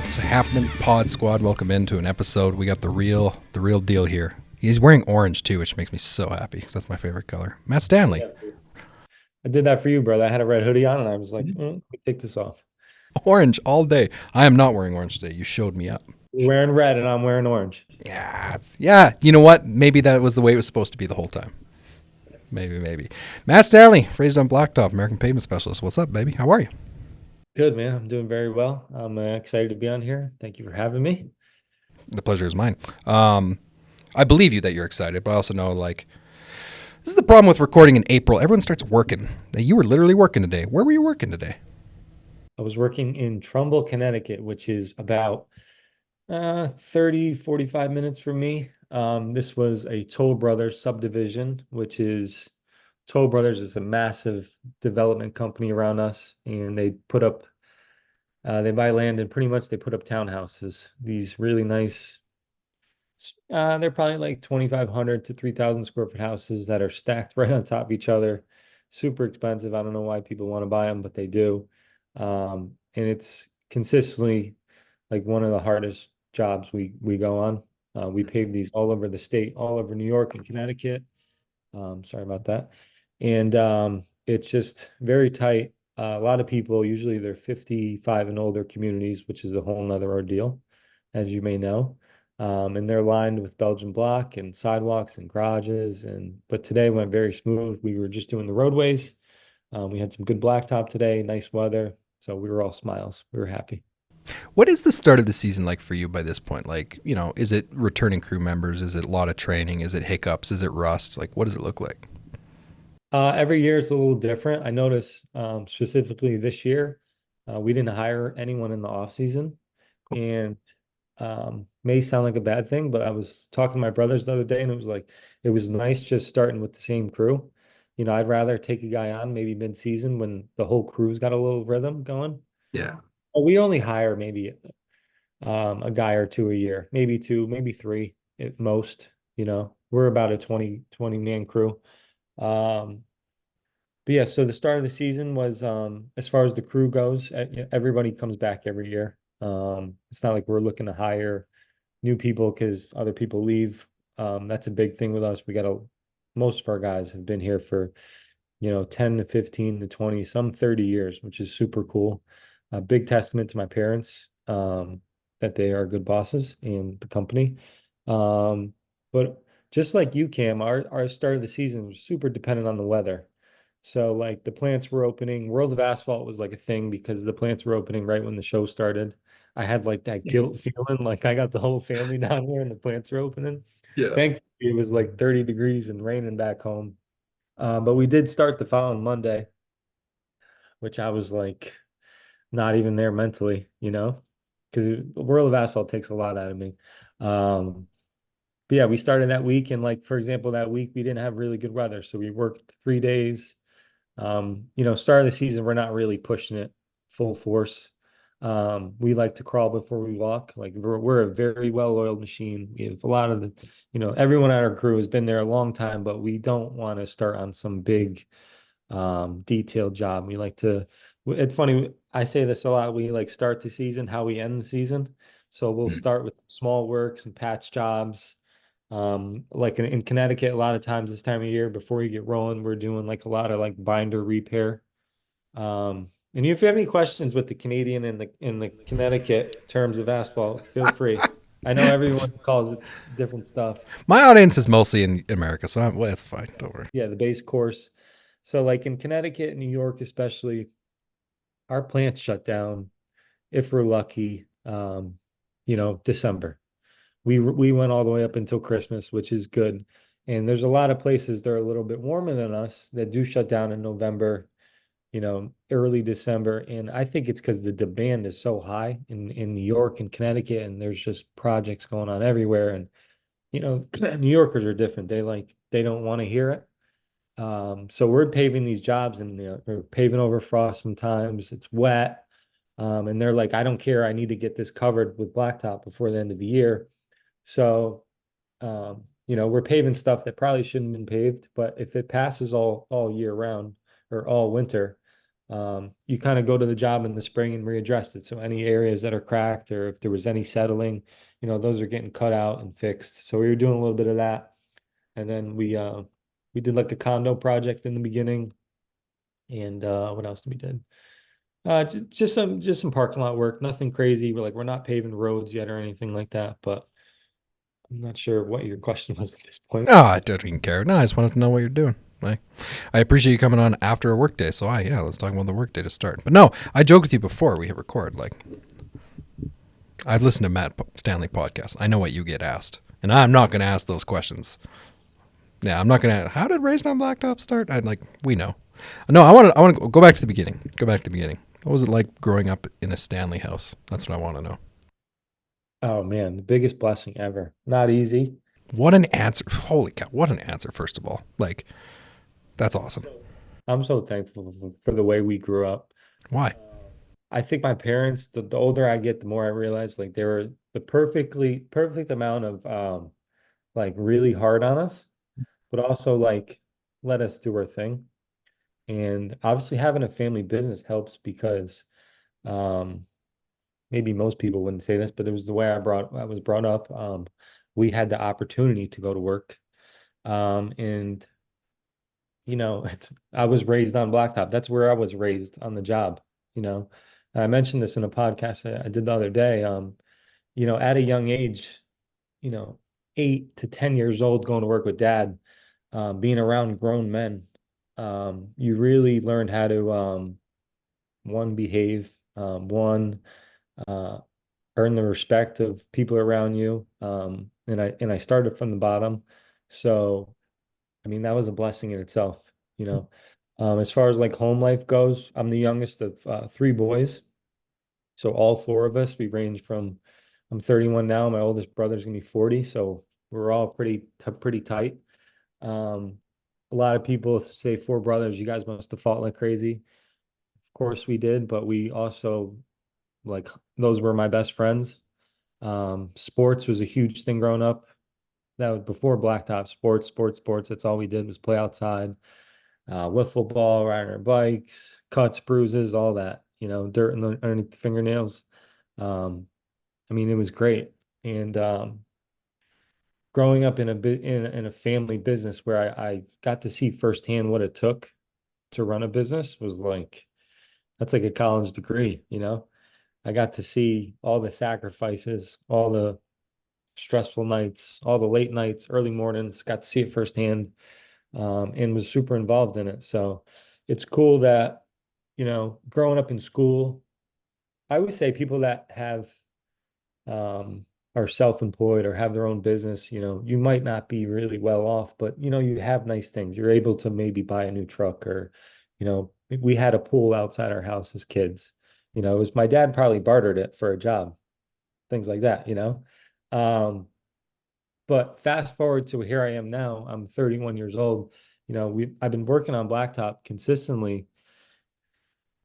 What's happening, Pod Squad? Welcome into an episode. We got the real deal here. He's wearing orange too, which makes me so happy because that's my favorite color. Matt Stanley, I did that for you, brother. I had a red hoodie on and I was like, let me take this off. orange all day. I am not wearing orange today. You showed me up. You're wearing red and I'm wearing orange. Yeah. You know what? Maybe that was the way it was supposed to be the whole time. Maybe. Matt Stanley, Raised On Blacktop, American Paving Specialists. What's up, baby? How are you? Good, man. I'm doing very well. I'm excited to be on here. Thank you for having me. The pleasure is mine. I believe you that you're excited, but I also know this is the problem with recording in April. Everyone starts working. Now, you were literally working today. Where were you working today? I was working in Trumbull, Connecticut, which is about 30, 45 minutes from me. This was a Toll Brothers subdivision, which is Toll Brothers is a massive development company around us, and they buy land and pretty much they put up townhouses. These really nice, they're probably like 2,500 to 3,000 square foot houses that are stacked right on top of each other. Super expensive. I don't know why people want to buy them, but they do. And it's consistently like one of the hardest jobs we go on. We pave these all over the state, all over New York and Connecticut. Sorry about that. And it's just very tight. A lot of people, usually they're 55 and older communities, which is a whole nother ordeal, as you may know. And they're lined with Belgian block and sidewalks and garages. But today went very smooth. We were just doing the roadways. We had some good blacktop today, nice weather. So we were all smiles. We were happy. What is the start of the season like for you by this point? Is it returning crew members? Is it a lot of training? Is it hiccups? Is it rust? What does it look like? Every year is a little different. I noticed specifically this year, we didn't hire anyone in the off season, and may sound like a bad thing, but I was talking to my brothers the other day, and it was nice just starting with the same crew. I'd rather take a guy on maybe mid-season when the whole crew's got a little rhythm going. Yeah. But we only hire maybe a guy or two a year, maybe two, maybe three at most. We're about a 20 man crew. Um, but yeah, so the start of the season was as far as the crew goes, everybody comes back every year. It's not like we're looking to hire new people because other people leave. That's a big thing with us. Most of our guys have been here for, 10 to 15 to 20, some 30 years, which is super cool. A big testament to my parents, that they are good bosses in the company. But just like you, Cam, our start of the season was super dependent on the weather. So like the plants were opening, World of Asphalt was like a thing because the plants were opening right when the show started. I had like that guilt feeling like I got the whole family down here and the plants were opening. Yeah. Thankfully, it was like 30 degrees and raining back home. But we did start the following Monday, which I was like not even there mentally, because the World of Asphalt takes a lot out of me. Um, but yeah, we started that week, and like for example, that week we didn't have really good weather, so we worked 3 days. Start of the season, we're not really pushing it full force. We like to crawl before we walk. Like we're a very well-oiled machine. We have a lot of everyone on our crew has been there a long time, but we don't want to start on some big detailed job. It's funny, I say this a lot. We like start the season how we end the season. So we'll start with small work, some patch jobs. Like in Connecticut, a lot of times this time of year before you get rolling, we're doing like a lot of like binder repair. And if you have any questions with the Canadian and the Connecticut terms of asphalt, feel free. I know everyone calls it different stuff. My audience is mostly in America, so it's fine. Don't worry. Yeah, the base course. So like in Connecticut, New York, especially, our plants shut down if we're lucky, December. We went all the way up until Christmas, which is good. And there's a lot of places that are a little bit warmer than us that do shut down in November, early December. And I think it's because the demand is so high in New York and Connecticut, and there's just projects going on everywhere. And, New Yorkers are different. They don't want to hear it. So we're paving these jobs and we're paving over frost sometimes. It's wet. And they're like, I don't care. I need to get this covered with blacktop before the end of the year. So, we're paving stuff that probably shouldn't have been paved, but if it passes all year round or all winter, You kind of go to the job in the spring and readdress it. So any areas that are cracked or if there was any settling, those are getting cut out and fixed. So we were doing a little bit of that. And then we did like a condo project in the beginning. And what else did we did? Just some parking lot work, nothing crazy. We're not paving roads yet or anything like that, but I'm not sure what your question was at this point. Oh, I don't even care. No, I just wanted to know what you're doing. I appreciate you coming on after a work day. So yeah, let's talk about the work day to start. But no, I joked with you before we hit record. Like, I've listened to Matt Stanley podcasts. I know what you get asked, and I'm not going to ask those questions. Yeah, I'm not going to. How did Raised On Blacktop start? We know. No, I want to go back to the beginning. Go back to the beginning. What was it like growing up in a Stanley house? That's what I want to know. Oh man, the biggest blessing ever. Not easy. What an answer. Holy cow. What an answer, first of all. Like, that's awesome. I'm so thankful for the way we grew up. Why? I think my parents, the older I get, the more I realize like they were the perfect amount of like really hard on us, but also like let us do our thing. And obviously having a family business helps because um maybe most people wouldn't say this, but it was the way I was brought up. We had the opportunity to go to work. And I was raised on blacktop. That's where I was raised on the job, you know. I mentioned this in a podcast I did the other day. At a young age, you know, 8 to 10 years old, going to work with dad, being around grown men, you really learned how to one, behave, one, uh, earn the respect of people around you. And I started from the bottom. So I mean, that was a blessing in itself, you know. As far as like home life goes, I'm the youngest of three boys. So all four of us, we range from, I'm 31 now. My oldest brother's gonna be 40. So we're all pretty tight. Um, a lot of people say four brothers, you guys must have fought like crazy. Of course we did, but we also like those were my best friends. Sports was a huge thing growing up. That was before blacktop. Sports. That's all we did was play outside, wiffle ball, riding our bikes, cuts, bruises, all that. Dirt underneath the fingernails. Um, I mean, it was great. And growing up in a bit in a family business where I got to see firsthand what it took to run a business was like that's like a college degree. I got to see all the sacrifices, all the stressful nights, all the late nights, early mornings, got to see it firsthand, and was super involved in it. So it's cool that, growing up in school, I would say people that have are self-employed or have their own business, you might not be really well off, but you have nice things. You're able to maybe buy a new truck or, we had a pool outside our house as kids. It was my dad probably bartered it for a job, things like that. But fast forward to here I am now. I'm 31 years old. I've been working on blacktop consistently.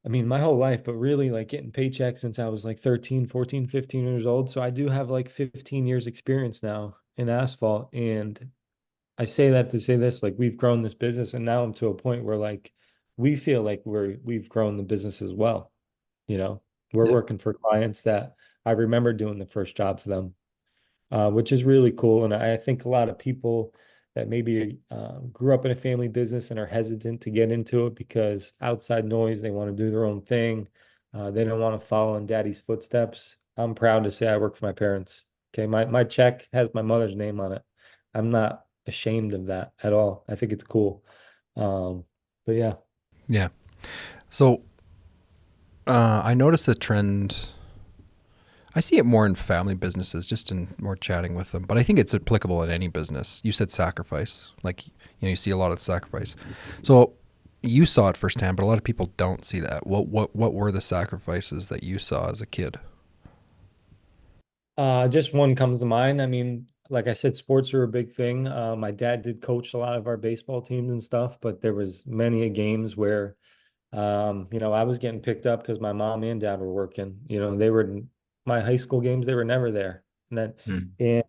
I mean, my whole life, but really like getting paychecks since I was like 13, 14, 15 years old. So I do have like 15 years experience now in asphalt. And I say that to say this, like we've grown this business and now I'm to a point where like we feel like we've grown the business as well. You know, we're Yeah. working for clients that I remember doing the first job for them, which is really cool. And I think a lot of people that maybe grew up in a family business and are hesitant to get into it because outside noise, they want to do their own thing. They don't want to follow in daddy's footsteps. I'm proud to say I work for my parents. Okay, my check has my mother's name on it. I'm not ashamed of that at all. I think it's cool. Um, but yeah. Yeah. So I noticed a trend. I see it more in family businesses, just in more chatting with them. But I think it's applicable in any business. You said sacrifice, like you see a lot of sacrifice. So you saw it firsthand, but a lot of people don't see that. What were the sacrifices that you saw as a kid? Just one comes to mind. I mean, like I said, sports are a big thing. My dad did coach a lot of our baseball teams and stuff, but there was many a games where, I was getting picked up because my mom and dad were working. They were my high school games, they were never there. And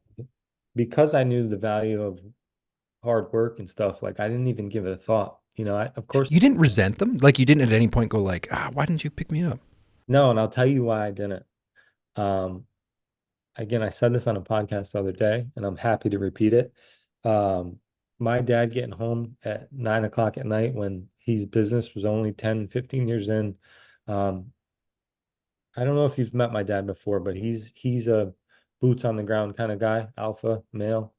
because I knew the value of hard work and stuff, like I didn't even give it a thought. Of course, You didn't resent them? Like you didn't at any point go like, ah, why didn't you pick me up? no, and I'll tell you why I didn't. Um, Again, I said this on a podcast the other day, and I'm happy to repeat it. Um, my dad getting home at 9 o'clock at night when his business was only 10, 15 years in. Um, I don't know if you've met my dad before, but he's a boots on the ground kind of guy, alpha male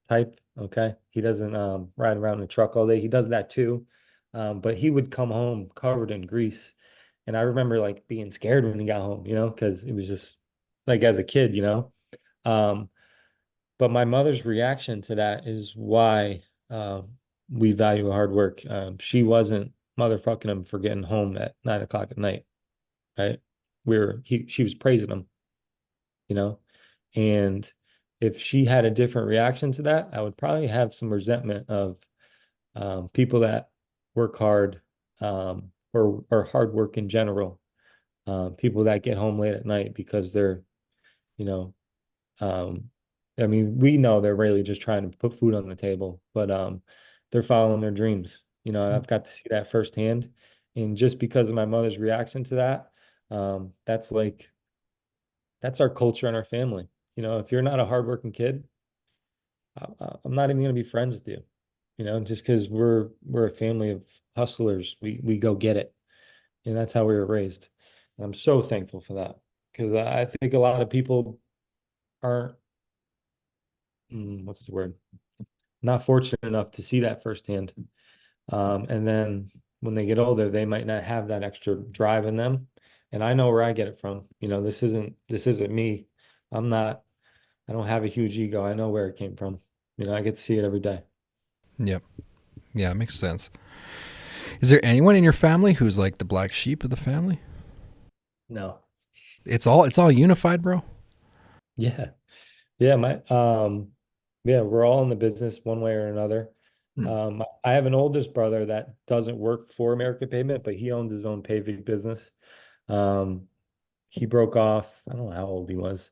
type. Okay. He doesn't ride around in a truck all day. He does that too. But he would come home covered in grease. And I remember like being scared when he got home, because it was just like as a kid, Um, but my mother's reaction to that is why we value hard work. She wasn't motherfucking him for getting home at 9 o'clock at night, right? She was praising him, you know, and if she had a different reaction to that, I would probably have some resentment of people that work hard, or hard work in general, people that get home late at night because they're, you know, Um, I mean, we know they're really just trying to put food on the table, but they're following their dreams. I've got to see that firsthand. And just because of my mother's reaction to that, that's like that's our culture and our family. If you're not a hardworking kid, I'm not even going to be friends with you. Just because we're a family of hustlers, we go get it, and that's how we were raised. And I'm so thankful for that because I think a lot of people aren't, what's the word? Not fortunate enough to see that firsthand. And then when they get older, they might not have that extra drive in them. And I know where I get it from. This isn't me. I'm not, I don't have a huge ego. I know where it came from. I get to see it every day. Yep. Yeah, it makes sense. Is there anyone in your family who's like the black sheep of the family? No. It's all unified, bro. Yeah. Yeah. Yeah, we're all in the business one way or another. Hmm. I have an oldest brother that doesn't work for American Pavement, but he owns his own paving business. Um, he broke off. I don't know how old he was.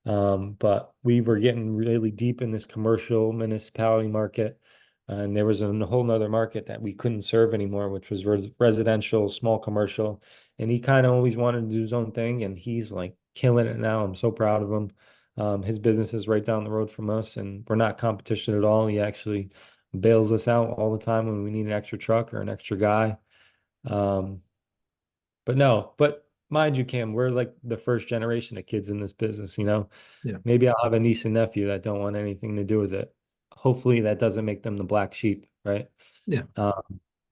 But we were getting really deep in this commercial municipality market. And there was a whole nother market that we couldn't serve anymore, which was residential, small commercial. And he kind of always wanted to do his own thing. And he's like killing it now. I'm so proud of him. His business is right down the road from us, and we're not competition at all. He actually bails us out all the time when we need an extra truck or an extra guy. Um, but no, but mind you, Cam, we're like the first generation of kids in this business. Yeah. Maybe I'll have a niece and nephew that don't want anything to do with it. Hopefully that doesn't make them the black sheep, right? Yeah.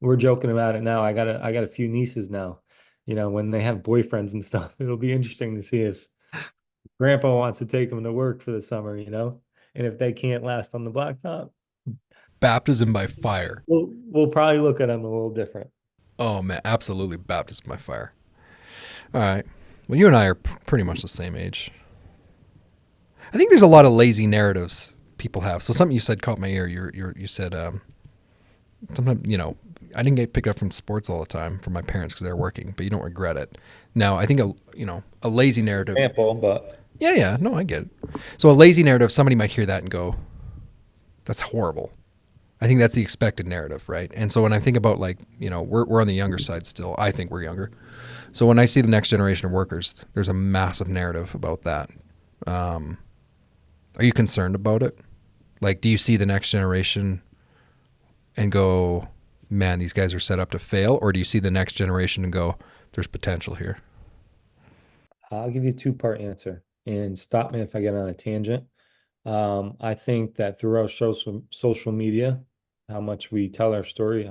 We're joking about it now. I got a few nieces now. When they have boyfriends and stuff, it'll be interesting to see if grandpa wants to take them to work for the summer. And if they can't last on the blacktop, Baptism by fire. we'll probably look at them a little different. Oh man, absolutely baptism by fire. All right. Well, you and I are pretty much the same age. I think there's a lot of lazy narratives people have. So something you said caught my ear. You said sometimes I didn't get picked up from sports all the time from my parents because they were working, but you don't regret it. Now I think a lazy narrative. Example, but Yeah, yeah, no, I get it. So a lazy narrative, somebody might hear that and go, "That's horrible." I think that's the expected narrative, right? And so when I think about like we're on the younger side still. I think we're younger. So when I see the next generation of workers, there's a massive narrative about that. Um, are you concerned about it? Like, do you see the next generation and go, man, these guys are set up to fail? Or do you see the next generation and go, there's potential here? I'll give you a two-part answer and stop me if I get on a tangent. I think that through our social media, how much we tell our story,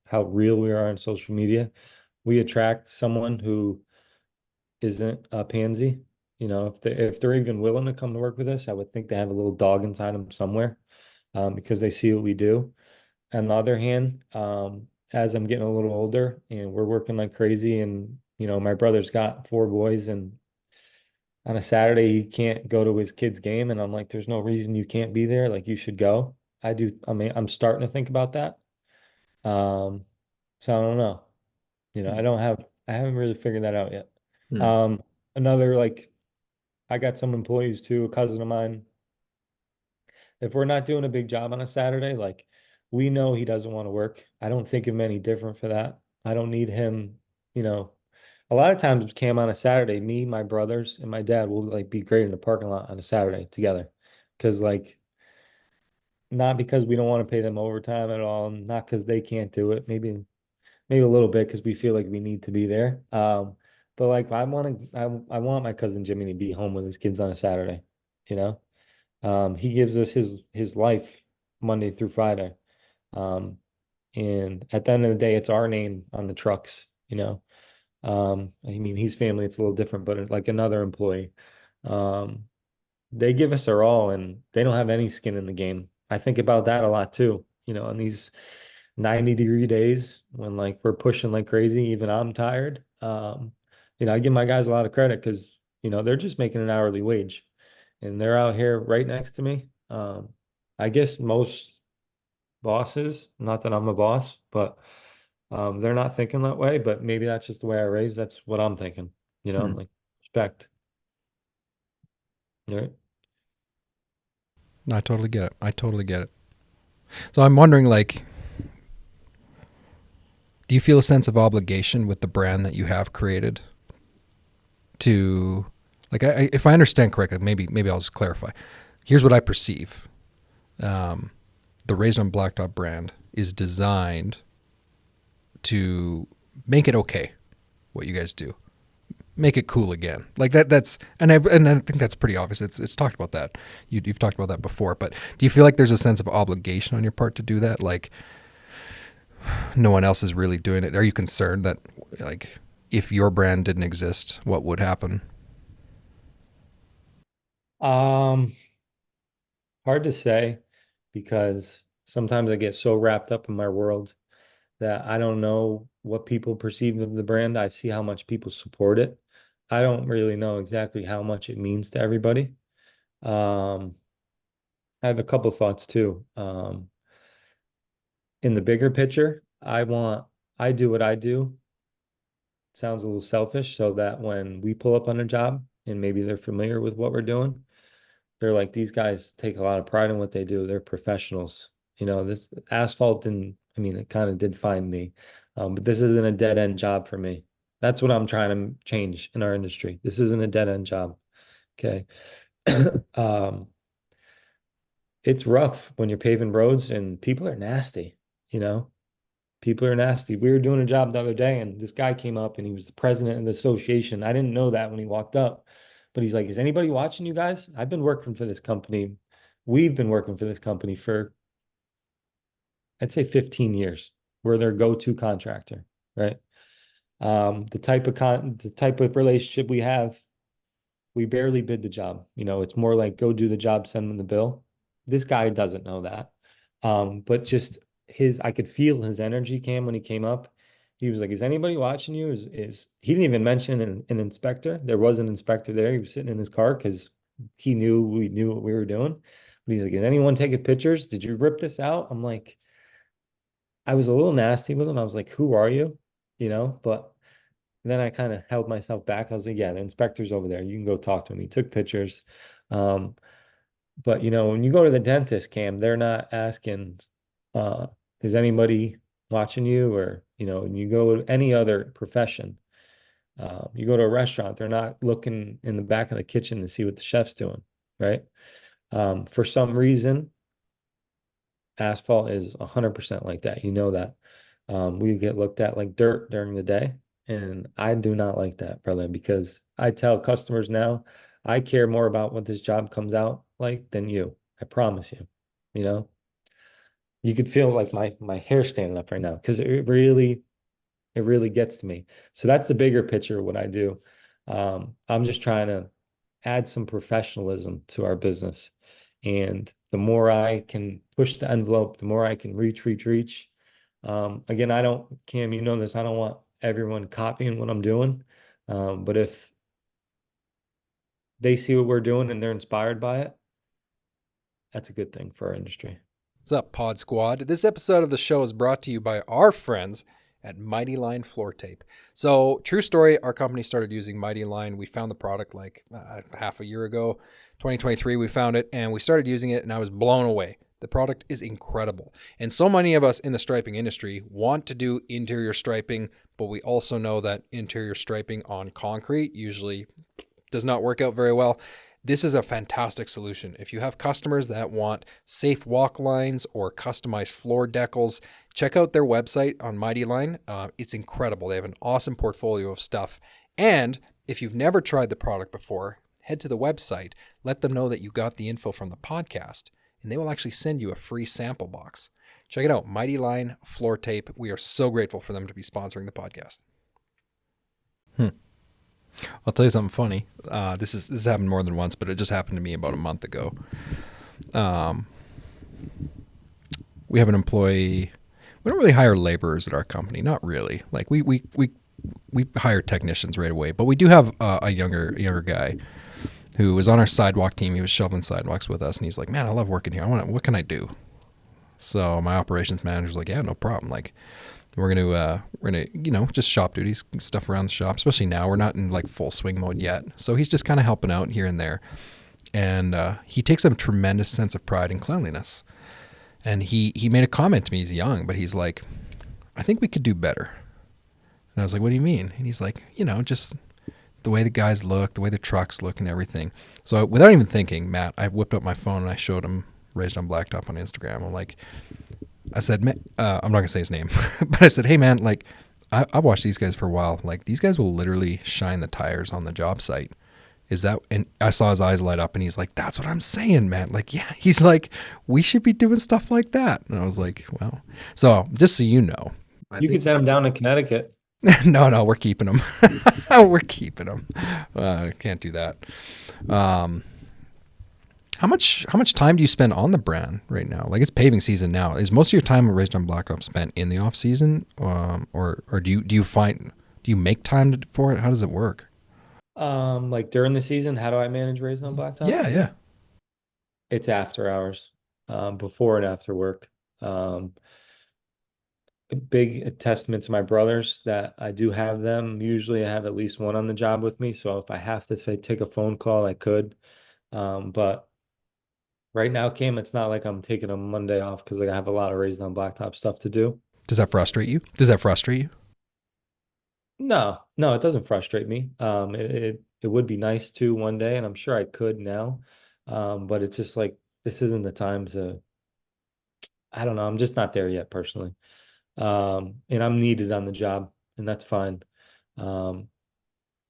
how real we are on social media, we attract someone who isn't a pansy. If they're even willing to come to work with us, I would think they have a little dog inside them somewhere, because they see what we do. On the other hand, as I'm getting a little older and we're working like crazy, and my brother's got four boys, and on a Saturday he can't go to his kid's game, and I'm like, there's no reason you can't be there. Like you should go. I mean, I'm starting to think about that. Um, so I don't know. I haven't really figured that out yet. Hmm. Um, Another like I got some employees too, a cousin of mine. If we're not doing a big job on a Saturday, like We know he doesn't want to work. I don't think of him any different for that. I don't need him, you know. A lot of times Cam on a Saturday, me, my brothers, and my dad will like be great in the parking lot on a Saturday together. Cause like not because we don't want to pay them overtime at all, not because they can't do it. Maybe a little bit because we feel like we need to be there. But like I want my cousin Jimmy to be home with his kids on a Saturday, you know. He gives us his life Monday through Friday. Um, and at the end of the day, it's our name on the trucks, you know. I mean, he's family, it's a little different, but like another employee, um, they give us their all and they don't have any skin in the game. I think about that a lot too, you know, on these 90-degree days when like we're pushing like crazy, even I'm tired. You know, I give my guys a lot of credit because, you know, they're just making an hourly wage and they're out here right next to me. I guess most bosses, not that I'm a boss, but they're not thinking that way, but maybe that's just the way I raised. That's what I'm thinking. You know, Hmm. I'm like, respect. Right. I totally get it. I totally get it. So I'm wondering, like, do you feel a sense of obligation with the brand that you have created to, like, if I understand correctly, maybe I'll just clarify. Here's what I perceive. The Raised On Blacktop brand is designed to make it okay what you guys do. Make it cool again, like that. And I think that's pretty obvious. It's talked about that. You've talked about that before. But do you feel like there's a sense of obligation on your part to do that? Like no one else is really doing it. Are you concerned that like if your brand didn't exist, what would happen? Um, Hard to say because sometimes I get so wrapped up in my world that I don't know what people perceive of the brand. I see how much people support it. I don't really know exactly how much it means to everybody. Um, I have a couple thoughts too. In the bigger picture, I do what I do. It sounds a little selfish, so that when we pull up on a job and maybe they're familiar with what we're doing, they're like, these guys take a lot of pride in what they do. They're professionals. You know, this asphalt didn't, I mean, it kind of did find me. But this isn't a dead end job for me. That's what I'm trying to change in our industry. This isn't a dead end job. Okay. Um, it's rough when you're paving roads and people are nasty, you know. People are nasty. We were doing a job the other day, and this guy came up and he was the president of the association. I didn't know that when he walked up, but he's like, "Is anybody watching you guys? I've been working for this company. We've been working for this company for, I'd say 15 years. We're their go-to contractor, right? The type of relationship we have, we barely bid the job. You know, it's more like go do the job, send them the bill. This guy doesn't know that. But just I could feel his energy, Cam, when he came up. He was like, "Is anybody watching you?" Is he didn't even mention an inspector. There was an inspector there. He was sitting in his car because he knew we knew what we were doing. But he's like, "Is anyone taking pictures? Did you rip this out?" I'm like, I was a little nasty with him. I was like, "Who are you?" You know, but then I kind of held myself back. I was like, "Yeah, the inspector's over there. You can go talk to him." He took pictures. Um, but you know, when you go to the dentist, Cam, they're not asking, uh, is anybody watching you? Or, you know, when you go to any other profession, you go to a restaurant, they're not looking in the back of the kitchen to see what the chef's doing, right? For some reason, asphalt is 100% like that. You know that. We get looked at like dirt during the day. And I do not like that, brother, because I tell customers now, I care more about what this job comes out like than you. I promise you. You know, you could feel like my hair standing up right now because it really gets to me. So that's the bigger picture of what I do. I'm just trying to add some professionalism to our business. And the more I can push the envelope, the more I can reach. Again, I don't, Cam, you know this, I don't want everyone copying what I'm doing. But if they see what we're doing and they're inspired by it, that's a good thing for our industry. What's up, Pod Squad? This episode of the show is brought to you by our friends at Mighty Line Floor Tape. So, true story, our company started using Mighty Line. We found the product like half a year ago, 2023. We found it and we started using it, and I was blown away. The product is incredible. And so many of us in the striping industry want to do interior striping, but we also know that interior striping on concrete usually does not work out very well. This is a fantastic solution. If you have customers that want safe walk lines or customized floor decals, check out their website on Mighty Line. It's incredible. They have an awesome portfolio of stuff. And if you've never tried the product before, head to the website, let them know that you got the info from the podcast, and they will actually send you a free sample box. Check it out, Mighty Line Floor Tape. We are so grateful for them to be sponsoring the podcast. I'll tell you something funny. This has happened more than once, but it just happened to me about a month ago. We have an employee. We don't really hire laborers at our company. Not really. Like we hire technicians right away, but we do have a younger guy who was on our sidewalk team. He was shoveling sidewalks with us, and he's like, "Man, I love working here. What can I do?" So my operations manager's like, "Yeah, no problem. Like, we're gonna just shop duties, stuff around the shop. Especially now, we're not in like full swing mode yet. So he's just kind of helping out here and there, and he takes a tremendous sense of pride in cleanliness. And he made a comment to me. He's young, but he's like, "I think we could do better." And I was like, "What do you mean?" And he's like, just the way the guys look, the way the trucks look and everything. So without even thinking, Matt, I whipped up my phone and I showed him Raised on Blacktop on Instagram. I said, I'm not going to say his name, but I said, "Hey man, like I've watched these guys for a while. Like these guys will literally shine the tires on the job site. Is that?" And I saw his eyes light up and he's like, "That's what I'm saying, man." Like, yeah, he's like, "We should be doing stuff like that." And I was like, well, so just so you know, You could send them down to Connecticut. no, we're keeping them. We're keeping them. Can't do that. How much time do you spend on the brand right now? Like it's paving season now. Is most of your time Raised on Blacktop spent in the off season, or do you make time for it? How does it work? Like during the season, how do I manage Raised on Blacktop? Yeah. It's after hours, before and after work. A big testament to my brothers that I do have them. Usually I have at least one on the job with me. So if I have to say take a phone call, I could. But right now, Cam, it's not like I'm taking a Monday off because like I have a lot of Raised on Blacktop stuff to do. Does that frustrate you? Does that frustrate you? No, it doesn't frustrate me. It would be nice to one day, and I'm sure I could now. But it's just like this isn't the time to, I don't know, I'm just not there yet personally. And I'm needed on the job, and that's fine. Um,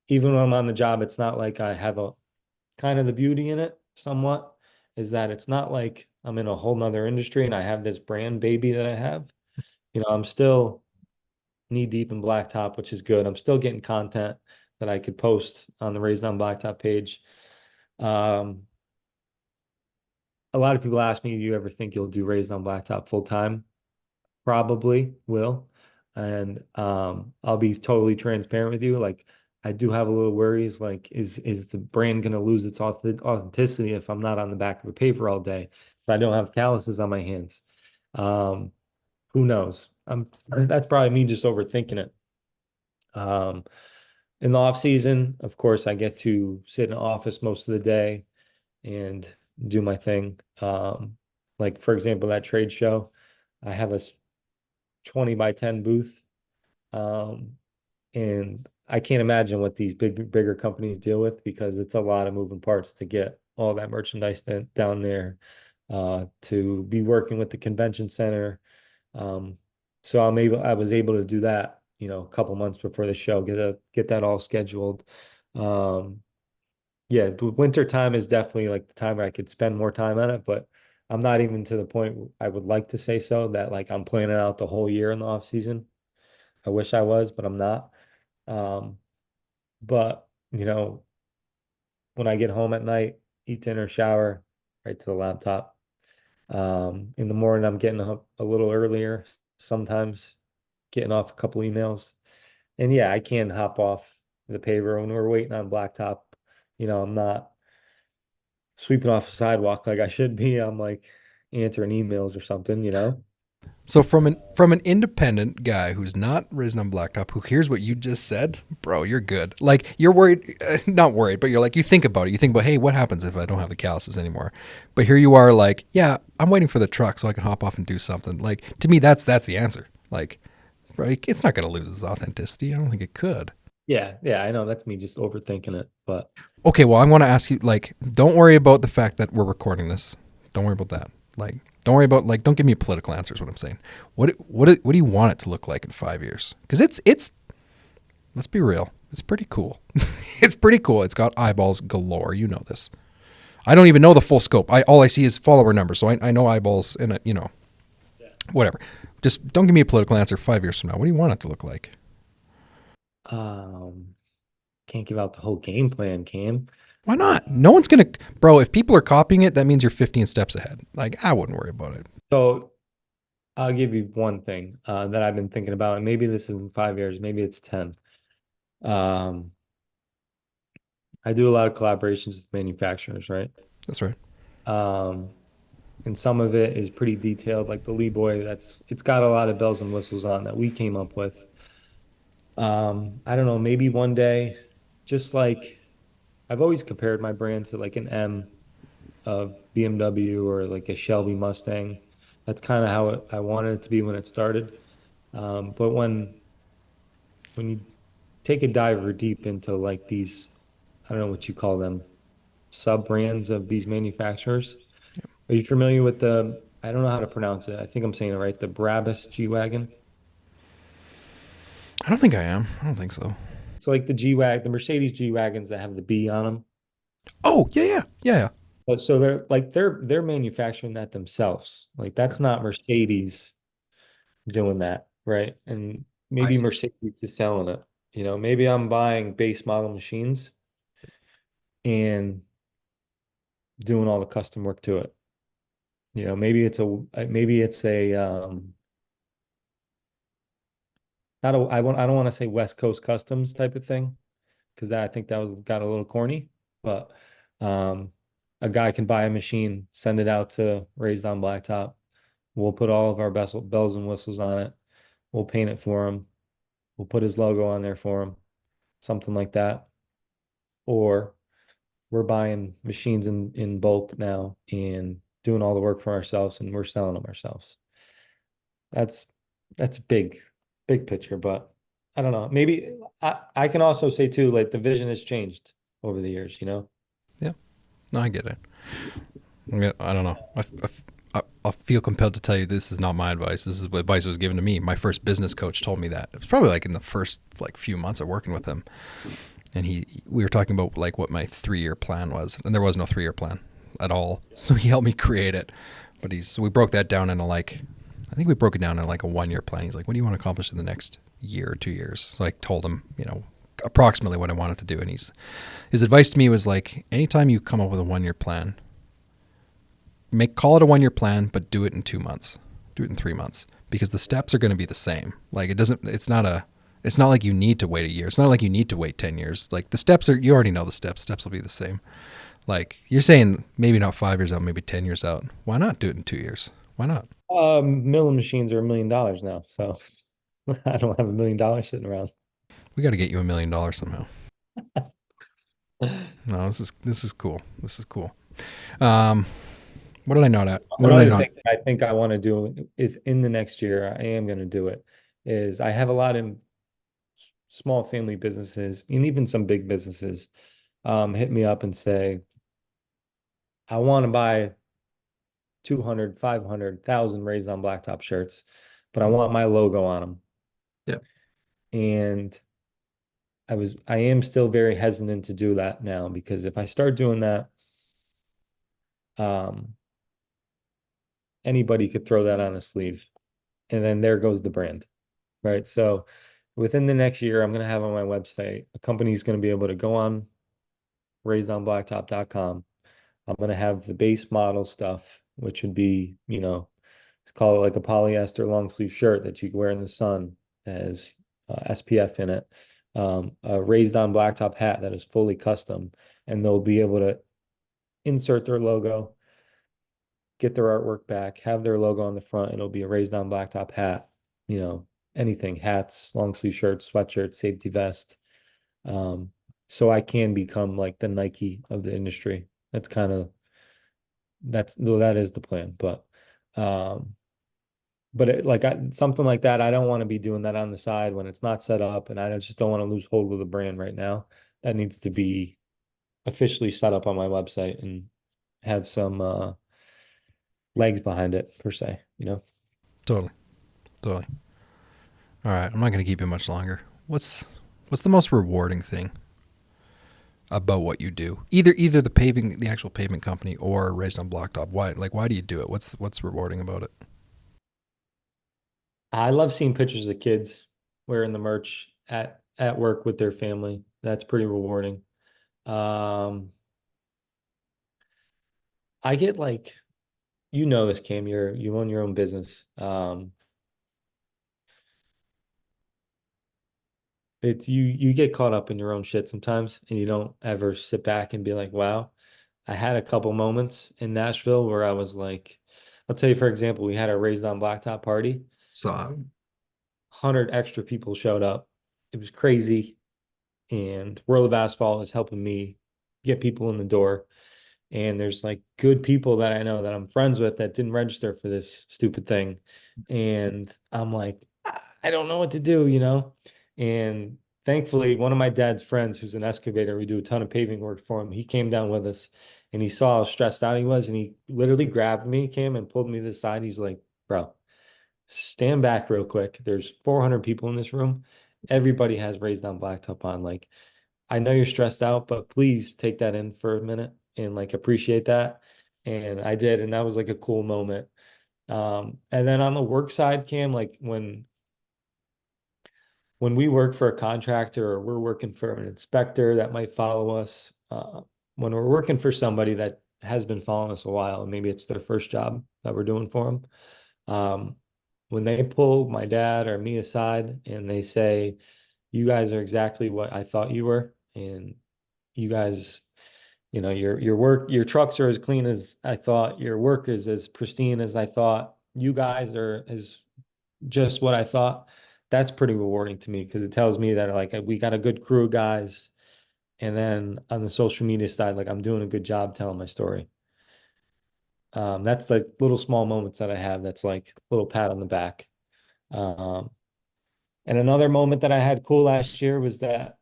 Even when I'm on the job, it's not like I have a kind of the beauty in it somewhat is that it's not like I'm in a whole nother industry and I have this brand baby that I have. I'm still knee deep in blacktop, which is good. I'm still getting content that I could post on the Raised on Blacktop page. Um, a lot of people ask me, "Do you ever think you'll do Raised on Blacktop full time?" Probably will. And I'll be totally transparent with you. Like I do have a little worries, like is the brand gonna lose its authenticity if I'm not on the back of a paper all day, if I don't have calluses on my hands? Um, who knows? That's probably me just overthinking it. Um, in the off season, of course, I get to sit in the office most of the day and do my thing. Like for example, that trade show, I have a 20 by 10 booth. Um, and I can't imagine what these bigger companies deal with because it's a lot of moving parts to get all that merchandise down there, to be working with the convention center. Um, so I was able to do that, a couple months before the show, get that all scheduled. Um, yeah, winter time is definitely like the time where I could spend more time on it, but I'm not even to the point I would like to say so that like I'm planning out the whole year in the off season. I wish I was, but I'm not. Um, but when I get home at night, eat dinner, shower, right to the laptop. In the morning, I'm getting up a little earlier, sometimes getting off a couple emails. And yeah, I can hop off the paver when we're waiting on blacktop. I'm not sweeping off the sidewalk like I should be. I'm like answering emails or something. So from an independent guy who's not raised on blacktop, who hears what you just said, bro, you're good. Like you're worried, not worried, but you're like you think about it. You think about, hey, what happens if I don't have the calluses anymore? But here you are, like, yeah, I'm waiting for the truck so I can hop off and do something. Like to me, that's the answer. Like, right, it's not going to lose its authenticity. I don't think it could. Yeah, yeah, I know that's me just overthinking it, but Okay, well, I want to ask you, like, don't worry about the fact that we're recording this. Don't worry about that. Like, don't worry about like, don't give me a political answer. Is what I'm saying. What do you want it to look like in 5 years? Because it's let's be real, it's pretty cool. It's pretty cool. It's got eyeballs galore. You know this. I don't even know the full scope. All I see is follower numbers, so I know eyeballs in it. You know, whatever. Just don't give me a political answer. 5 years from now, what do you want it to look like? um can't give out the whole game plan, Cam. Why not? No one's gonna, bro. If people are copying it, that means you're 15 steps ahead. Like I wouldn't worry about it. So I'll give you one thing that I've been thinking about, and maybe this is in 5 years, maybe it's 10. Um, I do a lot of collaborations with manufacturers, right? That's right. Um, and some of it is pretty detailed, like the Lee Boy, it's got a lot of bells and whistles on that we came up with. I don't know, maybe one day, just like I've always compared my brand to like an M of BMW or like a Shelby Mustang. That's kind of how I wanted it to be when it started. But when you take a diver deep into like these, I don't know what you call them, sub brands of these manufacturers. Are you familiar with I don't know how to pronounce it. I think I'm saying it right. The Brabus G-Wagon. I don't think I am. I don't think so. It's like the G-Wagon, the Mercedes G-Wagons that have the B on them. Oh yeah, yeah, yeah, yeah. But so they're manufacturing that themselves. Like that's not Mercedes doing that, right? And I maybe see. Mercedes is selling it. Maybe I'm buying base model machines and doing all the custom work to it. Maybe it's a not a I don't want to say West Coast Customs type of thing because I think that was got a little corny, but um a guy can buy a machine, send it out to Raised on Blacktop. We'll put all of our bells and whistles on it. We'll paint it for him. We'll put his logo on there for him, something like that. Or we're buying machines in bulk now and doing all the work for ourselves and we're selling them ourselves. That's that's big, big picture, but I don't know. Maybe I can also say too, like the vision has changed over the years. Yeah, no, I get it. I don't know. I feel compelled to tell you this is not my advice. This is what advice was given to me. My first business coach told me that. It was probably like in the first like few months of working with him, and we were talking about like what my 3-year plan was, and there was no 3-year plan at all. So he helped me create it. But so we broke that down into like, I think we broke it down in like a 1-year plan. He's like, what do you want to accomplish in the next year or 2 years? So I told him, approximately what I wanted to do. And his advice to me was like, anytime you come up with a 1-year plan, call it a 1-year plan, but do it in 2 months, do it in 3 months, because the steps are going to be the same. Like it's not like you need to wait a year. It's not like you need to wait 10 years. Like the steps you already know the steps will be the same. Like you're saying maybe not 5 years out, maybe 10 years out. Why not do it in 2 years? Why not? Milling machines are $1 million now, so I don't have $1 million sitting around. We got to get you $1 million somehow. No, this is cool. This is cool. Um, what did I not at? What did I Another not? thing that I think I want to do is in the next year, I am going to do it, is I have a lot of small family businesses and even some big businesses hit me up and say, I want to buy 200, 500,000 Raised on Blacktop shirts, but I want my logo on them. Yeah. And I am still very hesitant to do that now because if I start doing that, um, anybody could throw that on a sleeve and then there goes the brand, right? So within the next year, I'm going to have on my website, a company's going to be able to go on raisedonblacktop.com. I'm going to have the base model stuff, which would be, let's call it like a polyester long sleeve shirt that you can wear in the sun as SPF in it. A Raised on Blacktop hat that is fully custom, and they'll be able to insert their logo, get their artwork back, have their logo on the front, and it'll be a Raised On Blacktop hat, you know, anything, hats, long sleeve shirts, sweatshirts, safety vest. Um, so I can become like the Nike of the industry. That's kind of that is the plan. Um, something like that, I don't want to be doing that on the side when it's not set up, and I just don't want to lose hold with the brand right now. That needs to be officially set up on my website and have some legs behind it per se, you know. Totally. Totally. All right. I'm not going to keep you much longer. What's the most rewarding thing about what you do? Either the actual pavement company or Raised on Blacktop. Why do you do it? What's rewarding about it? I love seeing pictures of kids wearing the merch at work with their family. That's pretty rewarding. Um, I get like, you know this, Cam, you own your own business. It's you get caught up in your own shit sometimes, and you don't ever sit back and be like, wow. I had a couple moments in Nashville where I was like, I'll tell you, for example, we had a Raised on Blacktop party. So 100 extra people showed up. It was crazy. And World of Asphalt is helping me get people in the door. And there's like good people that I know that I'm friends with that didn't register for this stupid thing. And I'm like, I don't know what to do, you know? And thankfully, one of my dad's friends, who's an excavator, we do a ton of paving work for him. He came down with us and he saw how stressed out he was. And he literally grabbed me, came and pulled me to the side. He's like, bro, stand back real quick. There's 400 people in this room. Everybody has Raised on Blacktop on. Like, I know you're stressed out, but please take that in for a minute and like appreciate that. And I did, and that was like a cool moment. And then on the work side, Cam, like when we work for a contractor or we're working for an inspector that might follow us, when we're working for somebody that has been following us a while, and maybe it's their first job that we're doing for them, when they pull my dad or me aside and they say, you guys are exactly what I thought you were, and you guys, you know, your trucks are as clean as I thought, your work is as pristine as I thought, you guys are as just what I thought. That's pretty rewarding to me because it tells me that like we got a good crew of guys. And then on the social media side, like I'm doing a good job telling my story. That's like little small moments that I have. That's like a little pat on the back. Um, and another moment that I had cool last year was that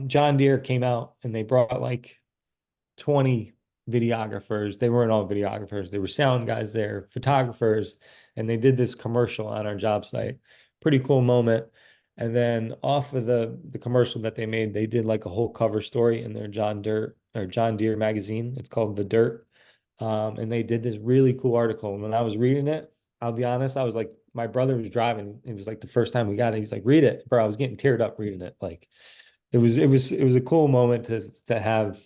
John Deere came out and they brought like 20 videographers. They weren't all videographers. They were sound guys there, photographers, and they did this commercial on our job site. Pretty cool moment. And then off of the commercial that they made, they did like a whole cover story in their John Deere magazine. It's called The Dirt. And they did this really cool article. And when I was reading it, I'll be honest, I was like, my brother was driving. It was like the first time we got it. He's like, read it, bro. I was getting teared up reading it. Like it was a cool moment to have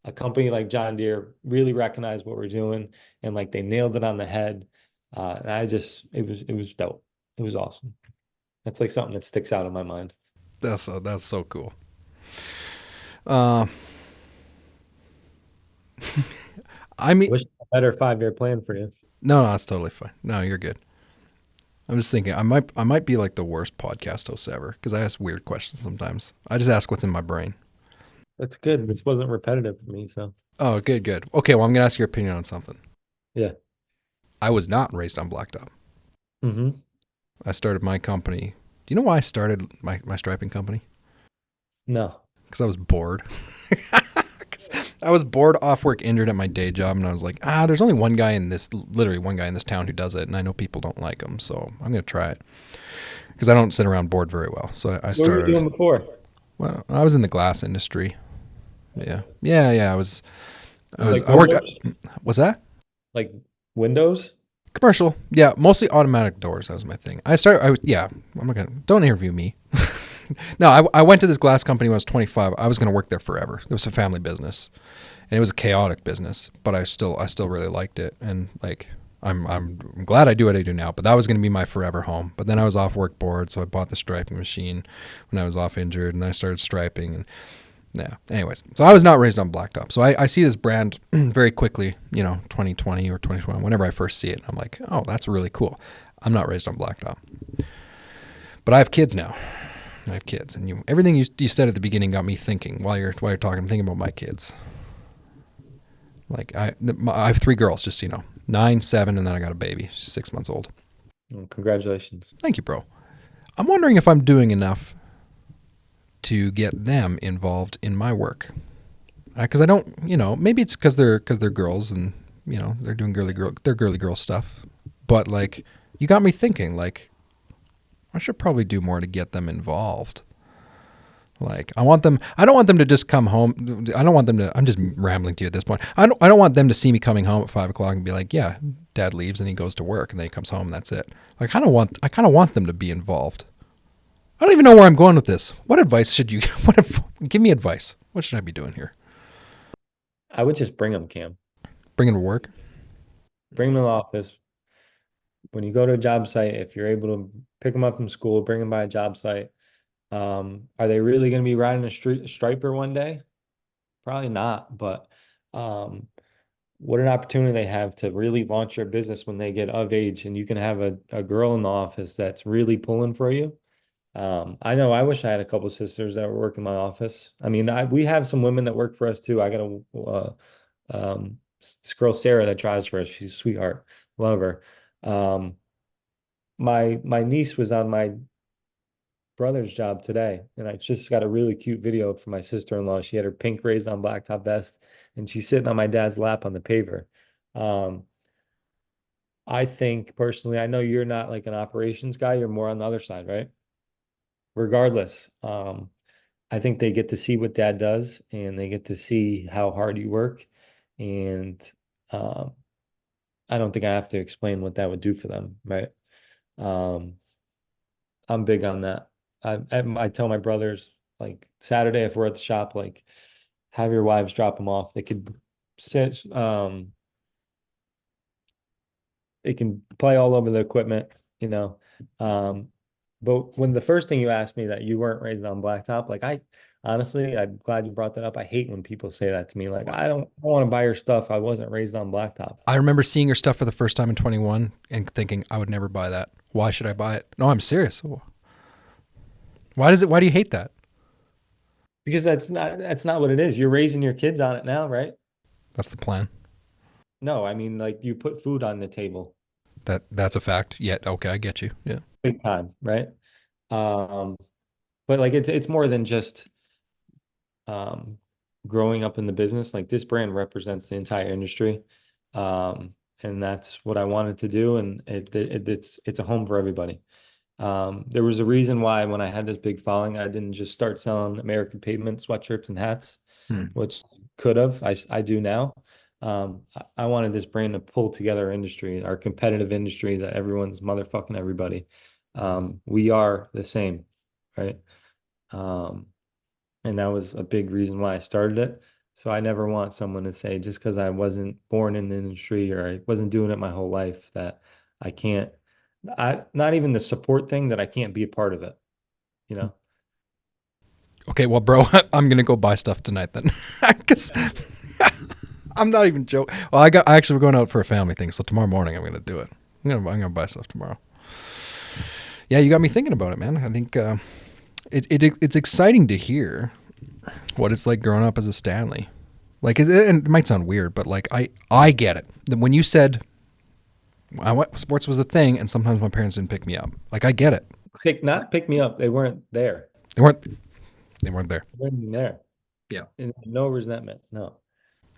a company like John Deere really recognize what we're doing and like they nailed it on the head. And it was dope. It was awesome. That's like something that sticks out in my mind. that's so cool. Uh, I mean, Wish a better 5-year plan for you. no, that's totally fine. No, you're good. I'm just thinking I might be like the worst podcast host ever because I ask weird questions sometimes. I just ask what's in my brain. That's good. This wasn't repetitive for me, so Oh, good, good. Okay, well, I'm gonna ask your opinion on something. yeah. I was not raised on Blacktop. Mm-hmm. I started my company. Do you know why I started my striping company? No. Because I was bored. 'Cause I was bored, off work, injured at my day job, and I was like, there's only literally one guy in this town who does it, and I know people don't like him, so I'm gonna try it. Because I don't sit around bored very well. So I What were you started. doing before? Well, I was in the glass industry. Yeah, yeah. Like I worked. windows? Was that Like windows? commercial? Yeah, mostly automatic doors. That was my thing. Yeah. I'm not gonna. Don't interview me. No, I went to this glass company when I was 25. I was gonna work there forever. It was a family business, and it was a chaotic business, but I still really liked it, and like I'm glad I do what I do now. But that was gonna be my forever home. But then I was off work bored, so I bought the striping machine when I was off injured, and I started striping, and Yeah. Anyways, so I was not raised on blacktop. So I see this brand very quickly, 2020 or 2021, whenever I first see it. I'm like, oh, that's really cool. I'm not raised on blacktop. But I have kids now. I have kids. And everything you said at the beginning got me thinking while you're talking. I'm thinking about my kids. Like I have 3 girls, just so you know. 9, 7, and then I got a baby. She's 6 months old. Well, congratulations. Thank you, bro. I'm wondering if I'm doing enough to get them involved in my work. Because I don't, maybe it's because they're girls and they're doing girly girl stuff. But like, you got me thinking. Like, I should probably do more to get them involved. Like, I don't want them to just come home. I don't want them to, I'm just rambling to you at this point. I don't want them to see me coming home at 5 o'clock and be like, yeah, dad leaves and he goes to work and then he comes home and that's it. Like, I kind of want them to be involved. I don't even know where I'm going with this. What advice should you, give me advice. What should I be doing here? I would just bring them, Cam. Bring them to work? Bring them to the office. When you go to a job site, if you're able to pick them up from school, bring them by a job site. Are they really going to be riding a striper one day? Probably not, but what an opportunity they have to really launch their business when they get of age, and you can have a girl in the office that's really pulling for you. I know I wish I had a couple of sisters that work in my office. I mean, we have some women that work for us too. I got this girl Sarah that drives for us. She's a sweetheart, love her. My niece was on my brother's job today, and I just got a really cute video for my sister-in-law. She had her pink Raised On Blacktop vest, and she's sitting on my dad's lap on the paver. I think personally, I know you're not like an operations guy, you're more on the other side, right? Regardless, I think they get to see what dad does and they get to see how hard you work. And um, I don't think I have to explain what that would do for them, right? Um, I'm big on that. I tell my brothers like Saturday if we're at the shop, like have your wives drop them off. They could sit, they can play all over the equipment, you know. Um, but when the first thing you asked me that you weren't raised on blacktop, like I honestly, I'm glad you brought that up. I hate when people say that to me. Like, I don't want to buy your stuff. I wasn't raised on blacktop. I remember seeing your stuff for the first time in 21 and thinking I would never buy that. Why should I buy it? No, I'm serious. Why do you hate that? Because that's not what it is. You're raising your kids on it now, right? That's the plan. No, I mean like you put food on the table. That's a fact. Yeah, okay, I get you. Yeah. Big time, right? Um, but like it's more than just um growing up in the business. Like this brand represents the entire industry. And that's what I wanted to do. And it's a home for everybody. There was a reason why when I had this big following, I didn't just start selling American Pavement sweatshirts and hats, which could have. I do now. I wanted this brand to pull together our industry, our competitive industry that everyone's motherfucking everybody. We are the same, right? And that was a big reason why I started it. So I never want someone to say just because I wasn't born in the industry or I wasn't doing it my whole life that I can't, not even the support thing that I can't be a part of it, you know? Okay, well, bro, I'm gonna go buy stuff tonight then, because I'm not even joking. Well, we're going out for a family thing, so tomorrow morning I'm gonna do it. I'm gonna buy stuff tomorrow. Yeah, you got me thinking about it, man. I think it's exciting to hear what it's like growing up as a Stanley. Like, and it might sound weird, but like I get it. When you said sports was a thing, and sometimes my parents didn't pick me up. Like, I get it. Not pick me up. They weren't there. They weren't there. They weren't there. Yeah. And no resentment. No.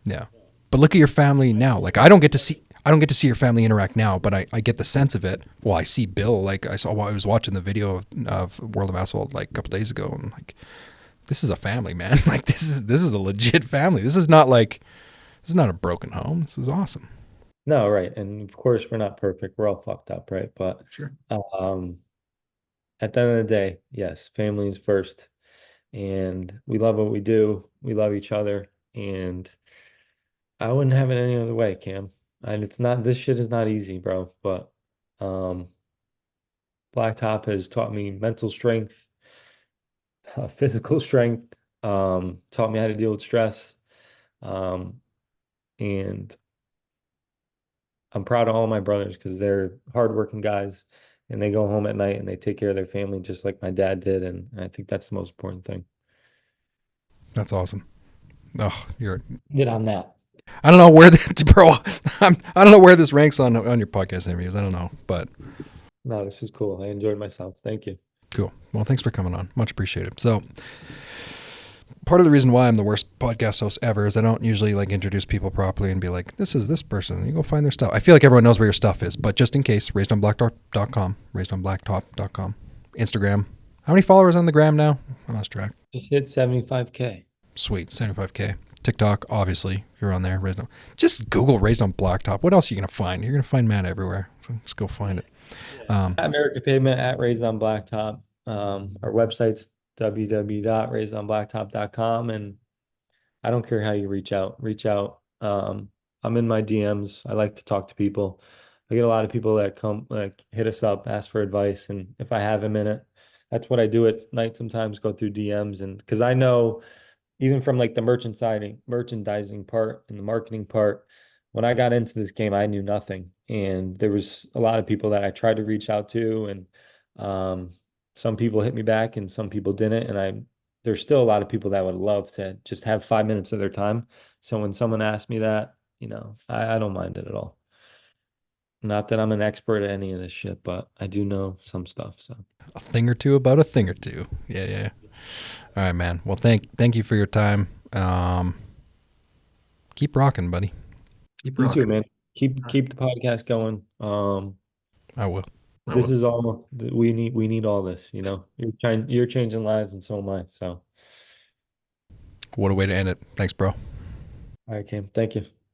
Yeah. But look at your family now. Like, I don't get to see your family interact now, but I get the sense of it. Well, I see Bill. Like, I was watching the video of World of Asphalt like a couple days ago, and like, this is a family, man. Like, this is a legit family. This is not a broken home. This is awesome. No, right. And of course we're not perfect. We're all fucked up, right? But Sure. At the end of the day, yes, family is first. And we love what we do. We love each other. And I wouldn't have it any other way, Cam. And this shit is not easy, bro. But um Blacktop has taught me mental strength, physical strength, taught me how to deal with stress. Um, and I'm proud of all my brothers because they're hardworking guys and they go home at night and they take care of their family just like my dad did. And I think that's the most important thing. That's awesome. Oh, you're. Get on that. I don't know where the bro. I don't know where this ranks on your podcast interviews. I don't know, but No, this is cool. I enjoyed myself. Thank you. cool. Well, thanks for coming on. Much appreciated. So, part of the reason why I'm the worst podcast host ever is I don't usually like introduce people properly and be like, this is this person. You go find their stuff. I feel like everyone knows where your stuff is, but just in case, raisedonblacktop.com, raisedonblacktop.com, Instagram. How many followers on the gram now? I lost track. Just hit 75K. Sweet, 75K. TikTok, obviously, you're on there. Just Google Raised on Blacktop. What else are you going to find? You're going to find Matt everywhere. So just go find it. At American Pavement at Raised on Blacktop. Our website's www.raisedonblacktop.com. And I don't care how you reach out. Reach out. I'm in my DMs. I like to talk to people. I get a lot of people that come like hit us up, ask for advice, and if I have a minute, that's what I do at night sometimes, go through DMs and because I know even from like the merchandising part and the marketing part, when I got into this game, I knew nothing. And there was a lot of people that I tried to reach out to, and some people hit me back and some people didn't. And there's still a lot of people that would love to just have 5 minutes of their time. So when someone asks me that, I don't mind it at all. Not that I'm an expert at any of this shit, but I do know some stuff. So a thing or two about a thing or two. Yeah, yeah. All right, man. Well, thank you for your time. Keep rocking, buddy. Keep you too, rocking. man. Keep the podcast going. I will. This is all we need. We need all this, You're changing lives, and so am I. So, What a way to end it. Thanks, bro. all right, Cam. Thank you.